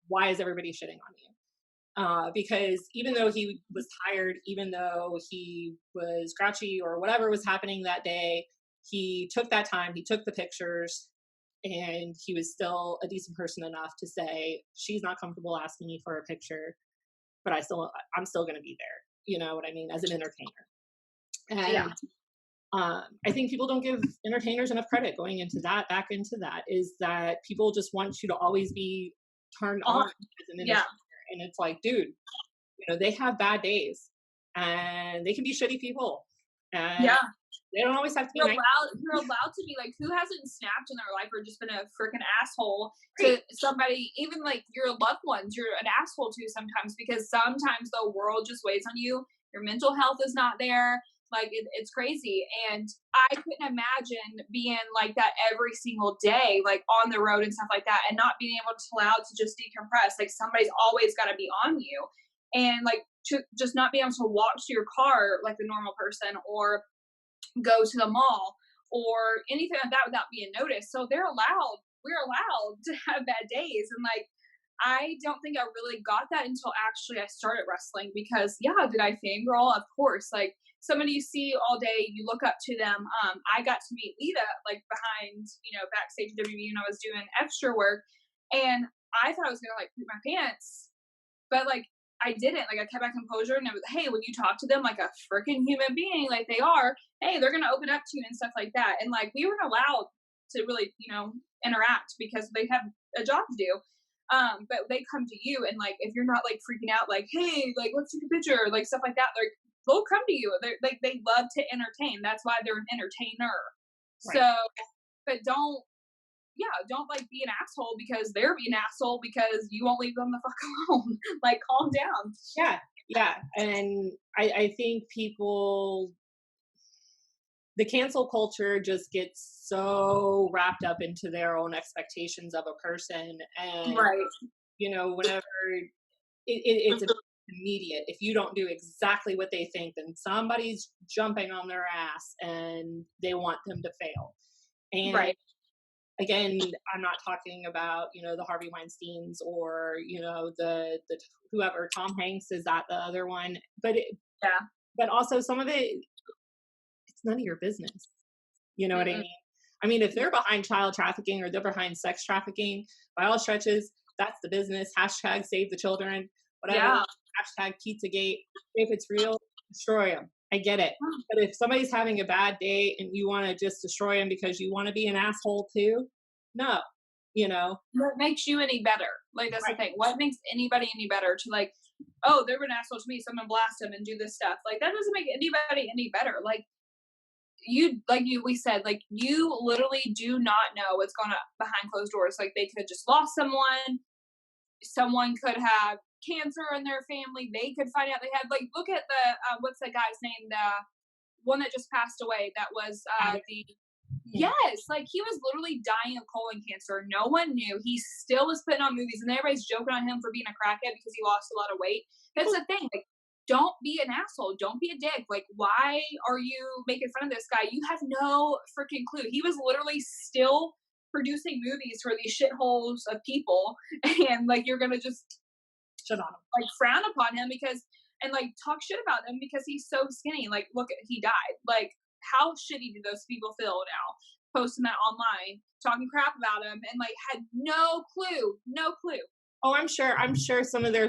why is everybody shitting on you? Because even though he was tired, even though he was grouchy or whatever was happening that day, he took that time, he took the pictures, and he was still a decent person enough to say, she's not comfortable asking me for a picture, but I'm still going to be there. You know what I mean? As an entertainer. And I think people don't give entertainers enough credit going into that, back into that, is that people just want you to always be turned on as an entertainer. And it's like, dude, they have bad days and they can be shitty people. And they don't always have to be You're allowed to be like, who hasn't snapped in their life or just been a freaking asshole to somebody, even like your loved ones? You're an asshole to sometimes, because sometimes the world just weighs on you. Your mental health is not there. Like, it's crazy. And I couldn't imagine being like that every single day, like on the road and stuff like that, and not being able to allow to just decompress. Like, somebody's always got to be on you. And like, to just not be able to walk to your car like a normal person, or go to the mall or anything like that without being noticed. So we're allowed to have bad days. And like, I don't think I really got that until actually I started wrestling because yeah, did I fangirl? Of course. Like somebody you see all day, you look up to them. I got to meet Lita like behind, backstage WWE when I was doing extra work. And I thought I was gonna like poop my pants, but like I didn't. Like I kept my composure and it was, hey, when you talk to them like a freaking human being, like they are, hey, they're gonna open up to you and stuff like that. And like we weren't allowed to really, interact because they have a job to do. But they come to you and like if you're not like freaking out, like, hey, like let's take a picture, like stuff like that, they'll come to you. They're like they love to entertain. That's why they're an entertainer. Right. So, but don't like be an asshole because they're being an asshole because you won't leave them the fuck alone. Like calm down. Yeah. And I think the cancel culture just gets so wrapped up into their own expectations of a person. And, Right. Whenever it's immediate, if you don't do exactly what they think, then somebody's jumping on their ass and they want them to fail. And right. Again, I'm not talking about, the Harvey Weinsteins or, the whoever, Tom Hanks, is that the other one? But but also some of it, it's none of your business. You know what I mean? I mean, if they're behind child trafficking or they're behind sex trafficking, by all stretches, that's the business. Hashtag save the children, whatever. Hashtag Pizzagate. If it's real, destroy them. I get it. But if somebody's having a bad day and you want to just destroy them because you want to be an asshole too, no, What makes you any better? Like, that's the thing. What makes anybody any better to like, oh, they're an asshole to me, so I'm going to blast them and do this stuff. Like, that doesn't make anybody any better. Like, we said, like, you literally do not know what's going on behind closed doors. Like, they could have just lost someone could have cancer in their family, they could find out they had, like, look at the what's that guy's name, the one that just passed away, that was yes, like he was literally dying of colon cancer, no one knew, he still was putting on movies and everybody's joking on him for being a crackhead because he lost a lot of weight. That's the thing, like, don't be an asshole, don't be a dick. Like, why are you making fun of this guy? You have no freaking clue. He was literally still producing movies for these shitholes of people, and like you're gonna just shut on him, like frown upon him and like talk shit about him because he's so skinny. Like, look, he died. Like, how shitty do those people feel now? Posting that online, talking crap about him, and like had no clue. Oh, I'm sure some of their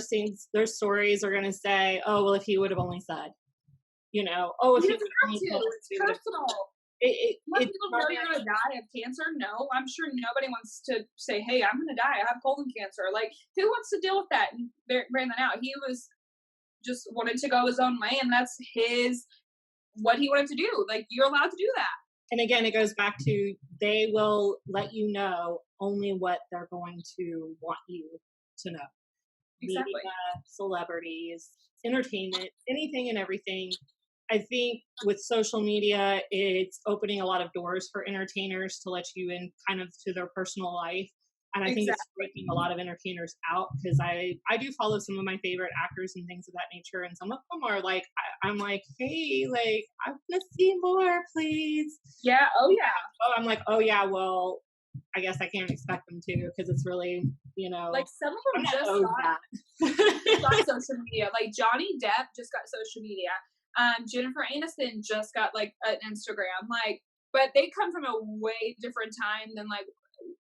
stories are gonna say, oh well, if he would have only said, oh, if he would have only told us, it's personal. Most people know you're gonna die of cancer. No, I'm sure nobody wants to say, "Hey, I'm gonna die. I have colon cancer." Like, who wants to deal with that and bring that out? He was just wanted to go his own way, and that's what he wanted to do. Like, you're allowed to do that. And again, it goes back to they will let you know only what they're going to want you to know. Exactly. Media, celebrities, entertainment, anything and everything. I think with social media, it's opening a lot of doors for entertainers to let you in kind of to their personal life. And I think it's breaking a lot of entertainers out because I do follow some of my favorite actors and things of that nature. And some of them are like, I'm like, hey, like, I want to see more, please. Yeah. Oh, yeah. Oh, I'm like, oh, yeah, well, I guess I can't expect them to because it's really, like some of them just got social media. Like Johnny Depp just got social media. Jennifer Aniston just got like an Instagram. Like, but they come from a way different time than like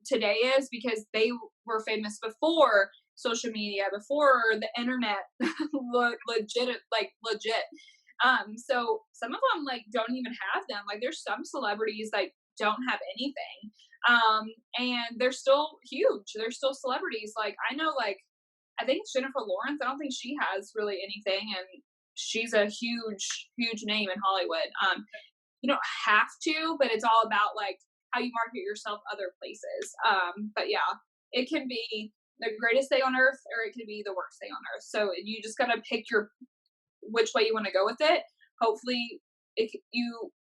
today is because they were famous before social media, before the internet, legit. So some of them like don't even have them. Like, there's some celebrities like don't have anything. And they're still huge. They're still celebrities. Like, I know, like, I think it's Jennifer Lawrence. I don't think she has really anything, and she's a huge name in Hollywood. You don't have to, but it's all about like how you market yourself other places. But yeah, it can be the greatest thing on earth, or it can be the worst thing on earth. So you just gotta pick which way you want to go with it. Hopefully,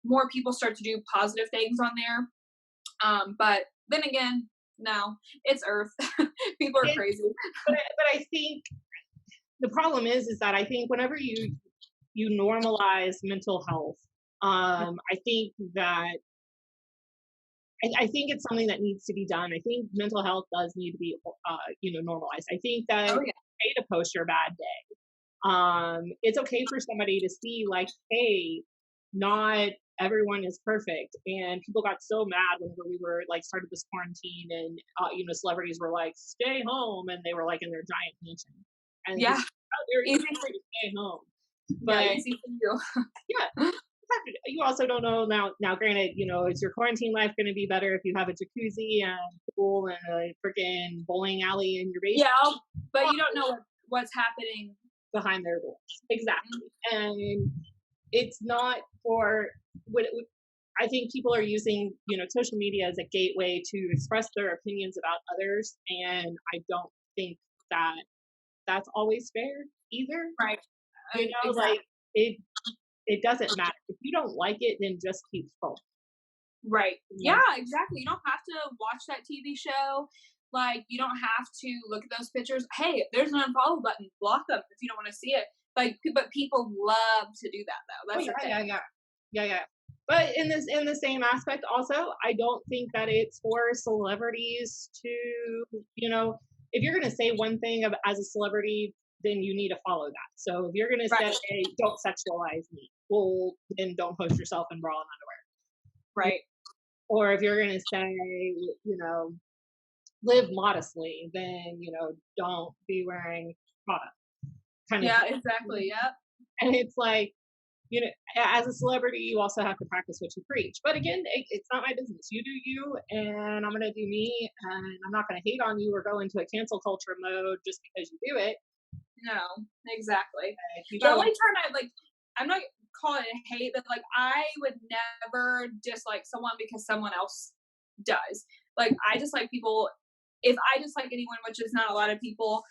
more people start to do positive things on there. But then again, no, it's Earth. People are crazy. But I think the problem is that I think whenever you normalize mental health, I think that I think it's something that needs to be done. I think mental health does need to be, normalized. I think that Oh it's yeah. okay to post your bad day. It's okay for somebody to see like, hey, not everyone is perfect. And people got so mad whenever we were like started this quarantine and, celebrities were like, stay home. And they were like in their giant mansion. And Yeah. they're Easy easy for to stay home. Yeah, But easy for you. yeah, you also don't know now. Now, granted, is your quarantine life going to be better if you have a jacuzzi and a pool and a freaking bowling alley in your basement? Yeah, but you don't know what's happening Behind their doors. Exactly. And it's not for what I think people are using, social media as a gateway to express their opinions about others. And I don't think that that's always fair either. right. Like Exactly. it doesn't matter. If you don't like it, then just keep scrolling. Right. Yeah, exactly. You don't have to watch that TV show. Like, you don't have to look at those pictures. Hey, there's an unfollow button. Block them if you don't want to see it. Like, but people love to do that though. That's the thing. Yeah. But in the same aspect, also, I don't think that it's for celebrities to, if you're going to say one thing as a celebrity, then you need to follow that. So if you're going to Right. say, don't sexualize me, well, then don't post yourself in bra and underwear. Right. Or if you're going to say, live modestly, then, don't be wearing product. Yeah, exactly. Yep. And it's like, as a celebrity, you also have to practice what you preach. But again, it's not my business. You do you, and I'm going to do me, and I'm not going to hate on you or go into a cancel culture mode just because you do it. No, exactly. The only time I'm not calling it hate, but like, I would never dislike someone because someone else does. Like, I dislike people. If I dislike anyone, which is not a lot of people,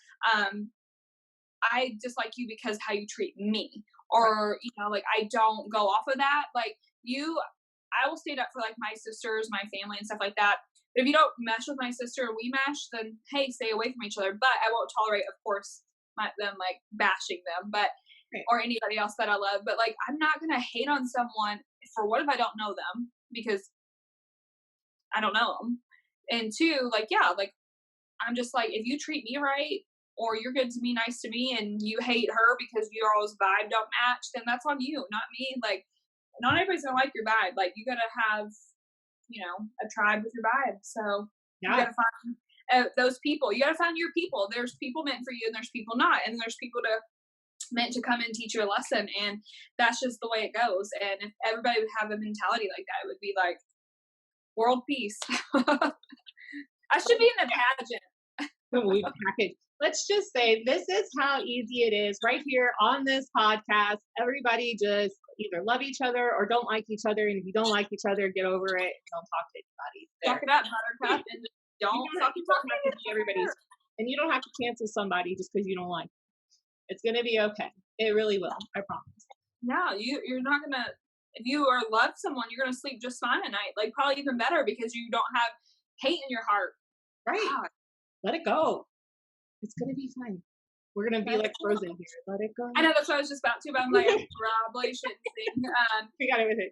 I dislike you because how you treat me, or like, I don't go off of that. Like, I will stand up for like my sisters, my family, and stuff like that. But if you don't mesh with my sister and we mesh, then hey, stay away from each other. But I won't tolerate, of course, them like bashing them, but or anybody else that I love. But like, I'm not gonna hate on someone for what if I don't know them, because I don't know them. And two, like, yeah, like, I'm just like, if you treat me right, or you're good to me, nice to me, and you hate her because your all's vibe don't match, then that's on you, not me. Like, not everybody's gonna like your vibe. Like, you gotta have, a tribe with your vibe. So you gotta find those people. You gotta find your people. There's people meant for you, and there's people not, and there's people meant to come and teach you a lesson, and that's just the way it goes. And if everybody would have a mentality like that, it would be like world peace. I should be in a pageant. Let's just say this is how easy it is right here on this podcast. Everybody just either love each other or don't like each other. And if you don't like each other, get over it. Don't talk to anybody. Suck it up, buttercup, and don't talk to everybody. And you don't have to cancel somebody just because you don't like them. It's going to be okay. It really will. I promise. No, you're not going to, if you love someone, you're going to sleep just fine at night. Like, probably even better because you don't have hate in your heart. Right. God. Let it go. It's going to be fine. We're going to be like Frozen here. Let it go. I know, that's what I was just about to, but I'm like, I probably shouldn't sing. We got everything.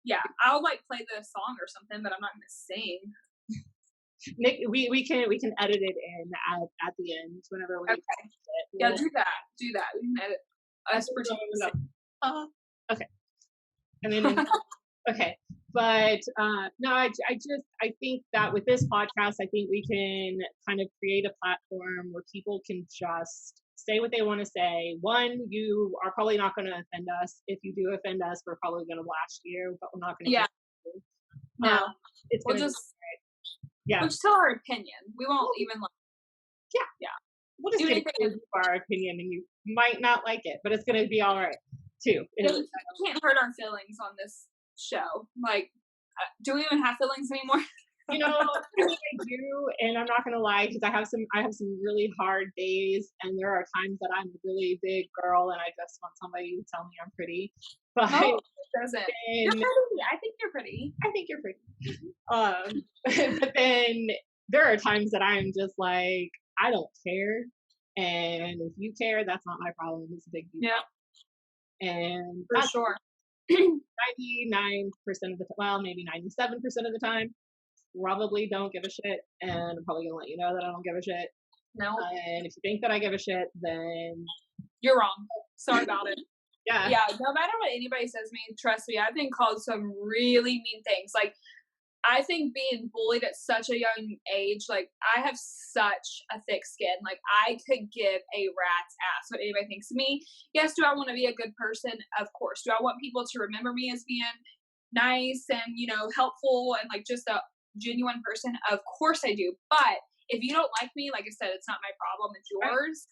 Yeah, I'll like play the song or something, but I'm not going to sing. Nick, we can edit it in at the end whenever we. Okay. Yeah, do that. We can edit us pretending. Okay. And then okay. But no, I think that with this podcast, I think we can kind of create a platform where people can just say what they want to say. One, you are probably not going to offend us. If you do offend us, we're probably going to blast you, but we're not going to. Yeah. No. We'll just tell our opinion. We won't even like. Yeah. We'll just give our opinion, and you might not like it, but it's going to be all right too. We can't hurt our feelings on this show. Like, do we even have feelings anymore? I do, and I'm not gonna lie, because I have some really hard days, and there are times that I'm a really big girl and I just want somebody to tell me I'm pretty. But no, it doesn't. You're pretty. I think you're pretty. I think you're pretty. But then there are times that I'm just like, I don't care, and if you care, that's not my problem. It's a big deal. Yeah. And for sure. 99% of the time, well, maybe 97% of the time, probably don't give a shit, and I'm probably gonna let you know that I don't give a shit. No, And if you think that I give a shit, then you're wrong. Sorry about it. yeah, Yeah, no matter what anybody says to me, trust me, I've been called some really mean things. Like, I think being bullied at such a young age, like, I have such a thick skin. Like, I could give a rat's ass what anybody thinks of me. Yes, do I want to be a good person? Of course. Do I want people to remember me as being nice and, helpful and, like, just a genuine person? Of course I do. But if you don't like me, like I said, it's not my problem, it's yours.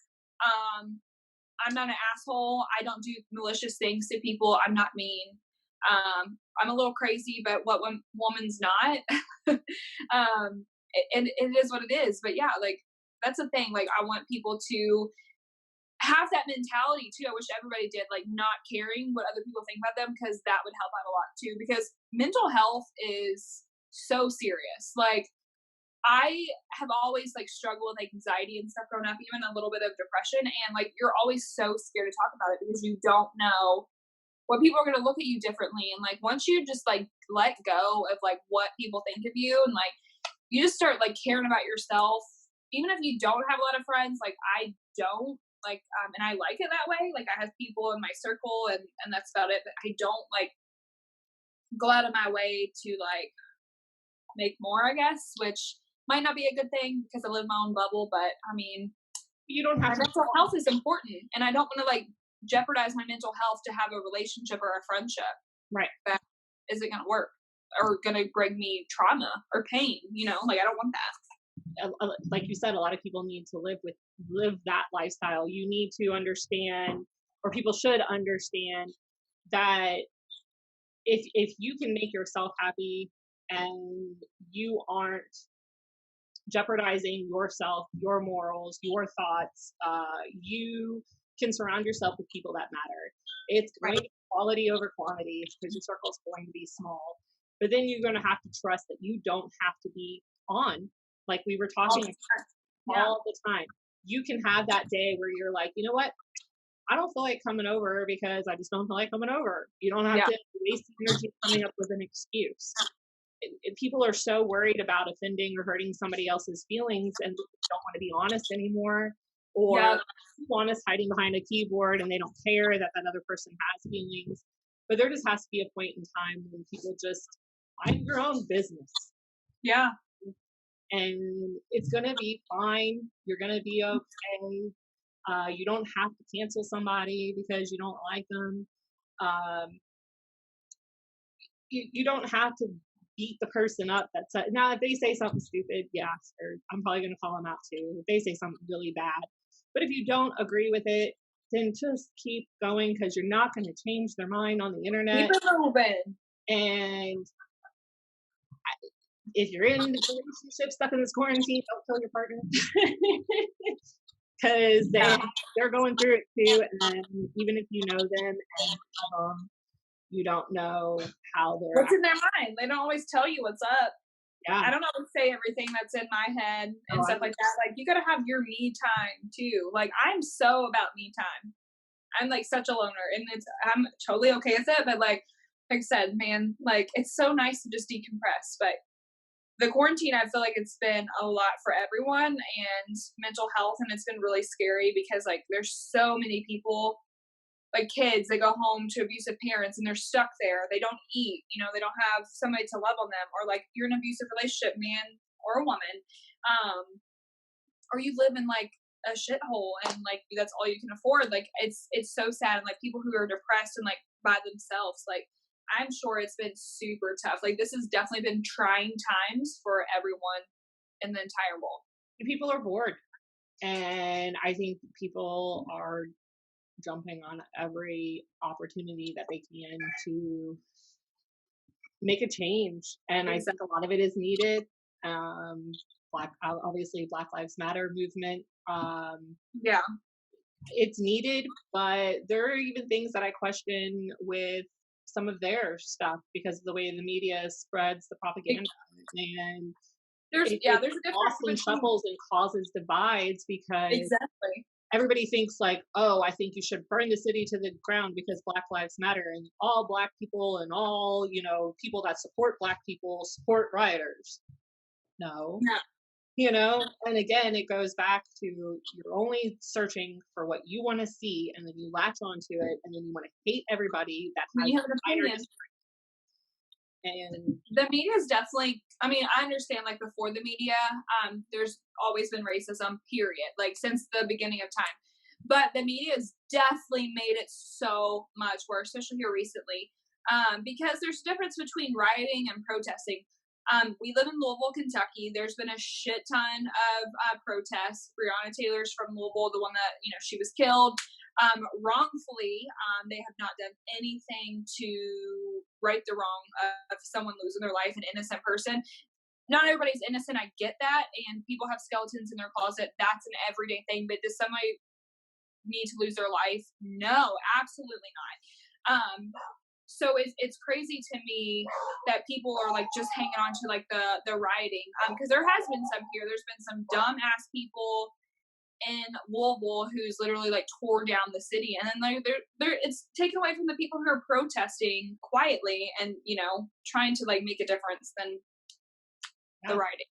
I'm not an asshole. I don't do malicious things to people. I'm not mean. I'm a little crazy, but what one woman's not? And it is what it is. But yeah, like, that's the thing. Like, I want people to have that mentality too. I wish everybody did, like, not caring what other people think about them, because that would help out a lot too. Because mental health is so serious. Like, I have always, like, struggled with anxiety and stuff growing up, even a little bit of depression. And, like, you're always so scared to talk about it because you don't know what people are going to look at you differently. And, like, once you just, like, let go of, like, what people think of you, and, like, you just start, like, caring about yourself, even if you don't have a lot of friends, like, I don't, like, and I like it that way. Like, I have people in my circle, and that's about it. But I don't, like, go out of my way to, like, make more, I guess, which might not be a good thing because I live my own bubble. But I mean, you don't have my to. mental health is important, and I don't want to, like, jeopardize my mental health to have a relationship or a friendship Right. that isn't going to work or going to bring me trauma or pain. Like, I don't want that. Like you said, a lot of people need to live that lifestyle. You need to understand, or people should understand, that if you can make yourself happy and you aren't jeopardizing yourself, your morals, your thoughts, you can surround yourself with people that matter. It's going to be quality over quantity because your circle is going to be small. But then you're going to have to trust that you don't have to be on, like we were talking all the time. You can have that day where you're like, you know what? I don't feel like coming over because I just don't feel like coming over. You don't have to waste energy coming up with an excuse. People are so worried about offending or hurting somebody else's feelings and don't want to be honest anymore, or honest hiding behind a keyboard, and they don't care that that other person has feelings. But there just has to be a point in time when people just mind your own business. Yeah. And it's going to be fine. You're going to be okay. You don't have to cancel somebody because you don't like them. You don't have to beat the person up. Now, if they say something stupid, or I'm probably going to call them out too. If they say something really bad, but if you don't agree with it, then just keep going, because you're not going to change their mind on the internet. Keep it moving. And if you're in a relationship stuck in this quarantine, don't kill your partner, because they're going through it too. And even if you know them and you don't know how they're what's in their mind. They don't always tell you what's up. Yeah. I don't always say everything that's in my head and stuff like that. Like, you gotta have your me time too. Like, I'm so about me time. I'm, like, such a loner, and I'm totally okay with it. But like I said, man, like, it's so nice to just decompress. But the quarantine, I feel like it's been a lot for everyone and mental health, and it's been really scary because, like, there's so many people, like kids, they go home to abusive parents and they're stuck there. They don't eat, they don't have somebody to love on them, or, like, you're in an abusive relationship, man or a woman, or you live in, like, a shithole and, like, that's all you can afford. Like, it's so sad. And, like, people who are depressed and, like, by themselves, like, I'm sure it's been super tough. Like, this has definitely been trying times for everyone in the entire world. People are bored, and I think people are jumping on every opportunity that they can to make a change. And I think a lot of it is needed. Obviously Black Lives Matter movement. It's needed, but there are even things that I question with some of their stuff because of the way the media spreads the propaganda. And there's a difference between shuffles and causes divides because everybody thinks like, oh, I think you should burn the city to the ground because Black Lives Matter, and all Black people and all, you know, people that support Black people support rioters. No. You know, and again, it goes back to you're only searching for what you want to see, and then you latch onto it, and then you want to hate everybody that has you have an opinion. And the media is definitely, I mean, I understand like before the media, there's always been racism, period, like since the beginning of time. But the media has definitely made it so much worse, especially here recently, because there's a difference between rioting and protesting. We live in Louisville, Kentucky. There's been a shit ton of protests. Breonna Taylor's from Louisville, the one that, you know, she was killed wrongfully. They have not done anything to right the wrong of someone losing their life, an innocent person. Not everybody's innocent, I get that, and people have skeletons in their closet. That's an everyday thing, but does somebody need to lose their life? No, absolutely not. So it's crazy to me that people are like just hanging on to like the rioting, because there has been some here. There's been some dumb ass people in Louisville who's literally like tore down the city, and then they're it's taken away from the people who are protesting quietly and, you know, trying to like make a difference than the rioting.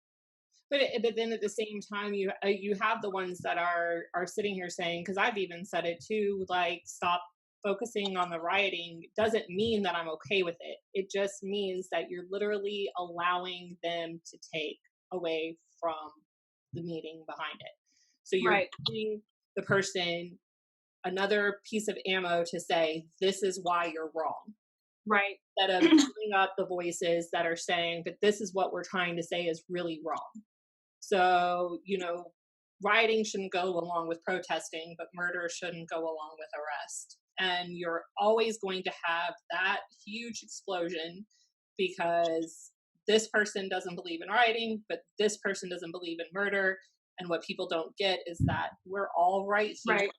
But then at the same time, you have the ones that are sitting here saying, because I've even said it too, like, stop focusing on the rioting doesn't mean that I'm okay with it. It just means that you're literally allowing them to take away from the meaning behind it. So you're giving the person another piece of ammo to say, this is why you're wrong. Right. Instead of putting up the voices that are saying, but this is what we're trying to say is really wrong. So, you know, rioting shouldn't go along with protesting, but murder shouldn't go along with arrest. And you're always going to have that huge explosion because this person doesn't believe in rioting, but this person doesn't believe in murder. And what people don't get is that we're all right here. Right.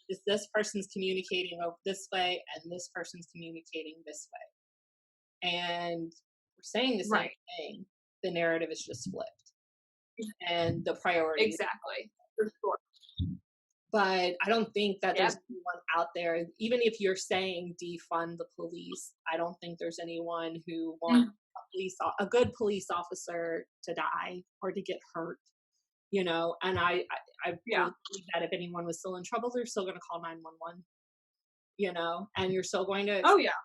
Is this person's communicating this way and this person's communicating this way. And we're saying the same thing. The narrative is just flipped. And the priorities. Exactly. For sure. But I don't think that there's anyone out there, even if you're saying defund the police, I don't think there's anyone who wants a good police officer to die or to get hurt, you know. And I believe that if anyone was still in trouble, they're still going to call 911, you know, and you're still going to. Oh, yeah.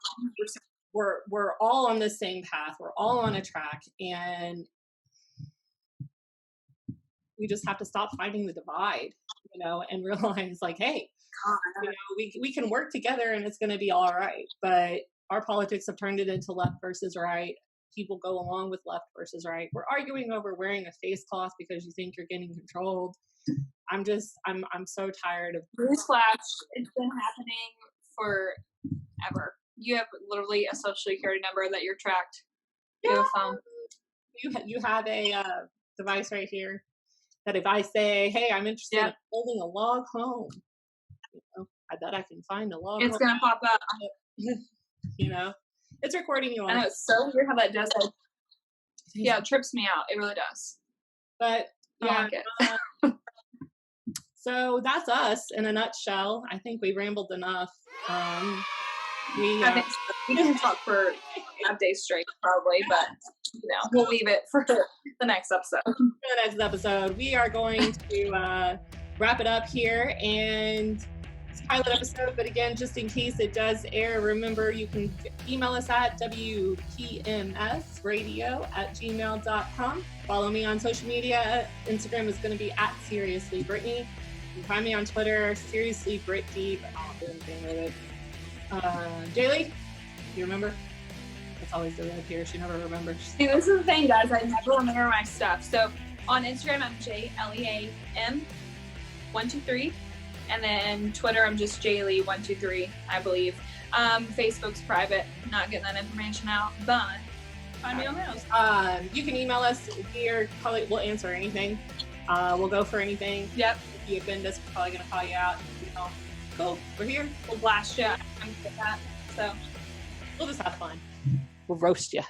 We're all on the same path. We're all on a track, and we just have to stop fighting the divide, you know, and realize like, hey, you know, we can work together and it's going to be all right. But our politics have turned it into left versus right. People go along with left versus right. We're arguing over wearing a face cloth because you think you're getting controlled. I'm so tired of. Newsflash, it's been happening forever. You have literally a social security number that you're tracked. You have a phone. You have a device right here. That if I say, hey, I'm interested in building a log home, you know, I bet I can find a log home. It's going to pop up. You know, it's recording you on. I know, it's so weird how that does it. Yeah, it trips me out. It really does. But, yeah. I like it. So that's us in a nutshell. I think we rambled enough. I think so. We can talk for a day straight, probably, but you know, we'll leave it for the next episode. For the next episode, we are going to wrap it up here, and it's a pilot episode. But again, just in case it does air, remember you can email us at WPMSradio@gmail.com. Follow me on social media. Instagram is going to be @SeriouslyBrittany. You can find me on Twitter, SeriouslyBrittD, but I don't do anything with it. Jaylee, you remember? That's always the red here. She never remembers. See, this is the thing, guys. I never remember my stuff. So on Instagram, I'm JLEAM123. And then Twitter, I'm just Jaylee123, I believe. Facebook's private. Not getting that information out. But find me on those. You can email us. We'll answer anything. We'll go for anything. Yep. If you offend us, we're probably going to call you out. You know, cool. We're here. We'll blast you. I'm good at that. So we'll just have fun. We'll roast you.